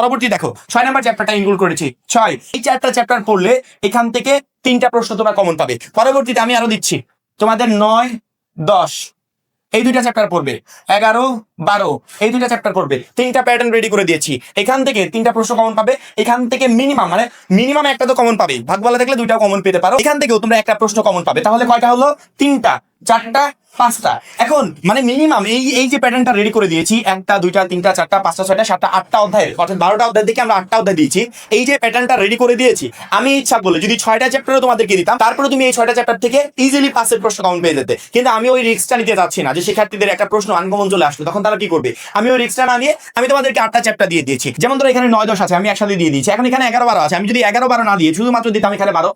পরবর্তী দেখো 6 নাম্বার চ্যাপ্টারটা ইনক্লুড করেছি 6 এই চারটা চ্যাপ্টার পড়লে এখান থেকে 3টা প্রশ্ন তোমরা কমন পাবে। পরবর্তীতে আমি আরো দিচ্ছি তোমাদের 9, 10 এই দুইটা চ্যাপ্টার পড়বে, 11, 12 এই দুইটা চ্যাপ্টার পড়বে। 3টা প্যাটার্ন রেডি করে দিয়েছি, এখান থেকে 3টা প্রশ্ন কমন পাবে। এখান থেকে মিনিমাম একটা তো কমন পাবে, ভাগ্যভালো থাকলে 2টাও কমন পেতে পারো। এখান থেকেও তোমরা একটা প্রশ্ন কমন পাবে। তাহলে কয়টা হলো? 3টা, 4টা, 5টা। এখন মিনিমাম এই যে প্যাটার্নটা রেডি করে দিয়েছি, 1টা 2টা 3টা 4টা 5টা 6টা 7টা 8টা অধ্যায়ের, অর্থাৎ 12টা অধ্যায় থেকে আমরা 8টা অধ্যায় দিয়েছি। এই যে প্যাটার্নটা রেডি করে দিয়েছি, আমি ইচ্ছা করলে যদি 6টা চ্যাপ্টারও তোমাদেরকে দিতাম, তারপরে তুমি এই 6টা চ্যাপ্টার থেকে ইজিলি 5 এর প্রশ্ন কমন পেয়ে যেতে। কিন্তু আমি ওই রিস্কটা নিতে যাচ্ছি না যে শিক্ষার্থীদের একটা প্রশ্ন আনকমন চলে আসলো, তখন তারা কি করবে। আমি ওই রিস্কটা না নিয়ে আমি তোমাদেরকে 8টা চ্যাপ্টার দিয়ে দিয়েছি। যেমন ধরো এখানে 9, 10 আছে, আমি একসাথে দিয়ে দিয়েছি। এখন এখানে 11, 12 আছে, আমি যদি 11, 12 না দিয়ে শুধুমাত্র দিতাম এখানে 12,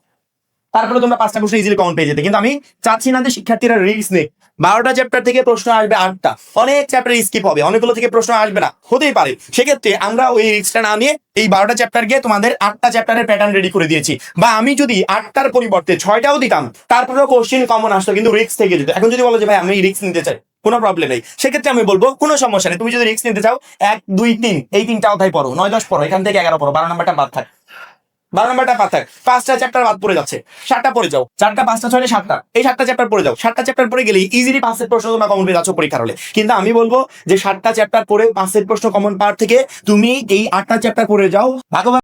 তারপরে তোমরা 5টা প্রশ্ন ইজিলি কমন পেয়ে যেতে। কিন্তু আমি চাচ্ছি না যে শিক্ষার্থীরা রিস্ক নেই। 12টা চ্যাপ্টার থেকে প্রশ্ন আসবে 8টা, অনেক চ্যাপ্টার স্কিপ হবে, অনেকগুলো থেকে প্রশ্ন আসবে না, হতেই পারে। সেক্ষেত্রে আমরা ওই রিস্কটা না নিয়ে এই 12টা চ্যাপ্টারকে তোমাদের 8টা চ্যাপ্টারের প্যাটার্ন রেডি করে দিয়েছি। বা আমি যদি 8টার পরিবর্তে 6টাও দিতাম, তারপরেও কোশ্চেন কমন আসতো, কিন্তু রিস্ক থেকে যেত। এখন যদি বলো যে ভাই আমি রিস্ক নিতে চাই, কোনো প্রবলেম নেই। সেক্ষেত্রে আমি বলবো কোনো সমস্যা নেই, তুমি যদি রিস্ক নিতে চাও 1, 2, 3 এই 3টা অধ্যায় পড়ো, 9, 10 পড়ো, এখান থেকে 11 পড়ো, 12 নাম্বারটা বাদ থাক, 12 নাম্বারটা বাদ থাক, 5টা চ্যাপ্টার বাদ পড়ে যাচ্ছে, 7টা পড়ে যাও, 4টা 5টা 6টা 7টা, এই 7টা চ্যাপ্টার পড়ে যাও। 7টা চ্যাপ্টার পড়ে গেলে ইজিলি 5 এর প্রশ্ন তোমরা কমন পেয়ে যাচ্ছ পরীক্ষার হলে। কিন্তু আমি বলবো যে 7টা চ্যাপ্টার পড়ে 5 এর প্রশ্ন কমন পাওয়ার থেকে তুমি এই 8টা চ্যাপ্টার পড়ে যাও, ভাগো